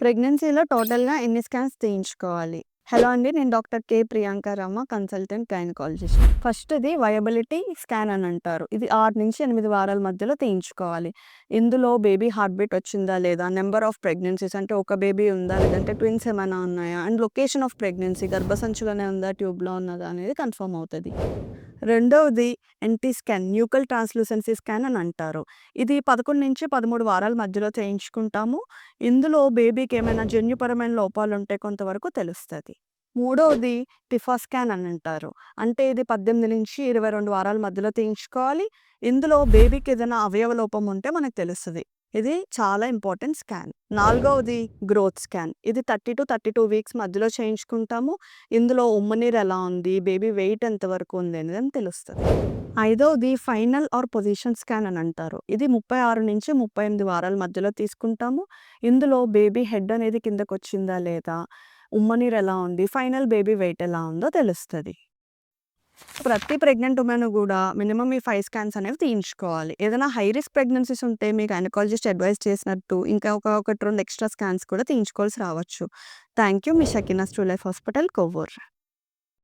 ప్రెగ్నెన్సీలో టోటల్‌గా ఎన్ని స్కాన్స్ తీయించుకోవాలి? హలో అండి. నేను doctor K. Priyanka Rama, consultant gynaecologist. ఫస్ట్‌ది వయబిలిటీ స్కాన్ అని అంటారు. ఇది 6-8 వారాల మధ్యలో తీయించుకోవాలి. ఇందులో బేబీ హార్ట్ బీట్ వచ్చిందా లేదా? నెంబర్ ఆఫ్ ప్రెగ్నెన్సీస్ అంటే ఒక బేబీ ఉందా? లేదంటే ట్విన్స్ ఏమైనా ఉన్నాయా? అండ్ లొకేషన్ ఆఫ్ ప్రెగ్నెన్సీ గర్భసంచిలోనే ఉందా? ట్యూబ్‌లో ఉన్నదా? అనేది కన్ఫర్మ్ అవుతది. రెండవది NT scan, nuchal translucency scan అని అంటారు. ఇది 11-13 వారాల మధ్యలో చేయించుకుంటాము. ఇందులో బేబీకి ఏమైనా జన్యుపరమైన లోపాలుంటే కొంతవరకు తెలుస్తది. మూడవది టిఫా స్కాన్ అని అంటారు. అంటే ఇది 18-22 వారాల మధ్యలో తీయించుకోవాలి. ఇందులో బేబీకి ఏదైనా అవయవ లోపం ఉంటే మనకు తెలుస్తది. ఇది చాలా ఇంపార్టెంట్ స్కాన్. నాలుగవది గ్రోత్ స్కాన్. ఇది 30-32 వీక్స్ మధ్యలో చేయించుకుంటాము. ఇందులో ఉమ్మనీరు ఎలా ఉంది, బేబీ వెయిట్ ఎంత వరకు ఉంది అనేది తెలుస్తది. ఐదవది ఫైనల్ ఆర్ పొజిషన్ స్కాన్ అని అంటారు. ఇది 36-38 వారాల మధ్యలో తీసుకుంటాము. ఇందులో బేబీ హెడ్ అనేది కిందకొచ్చిందా లేదా, ఉమ్మనీరు ఎలా ఉంది, ఫైనల్ బేబీ వెయిట్ ఎలా ఉందో తెలుస్తది. ప్రతి ప్రెగ్నెంట్ వుమెన్ గూడా మినిమమ్ ఈ 5 స్కాన్స్ అనేవి తీయించుకోవాలి. ఏదైనా హై రిస్క్ ప్రెగ్నెన్సీస్ ఉంటే మీ గైనకాలజిస్ట్ అడ్వైస్ చేసినట్టు ఇంకా ఒకటి 2 ఎక్స్‌ట్రా స్కాన్స్ కూడా తీయించుకోవాల్సి రావచ్చు. Thank you. మీ Shakeena's true life hospital, Kovvur.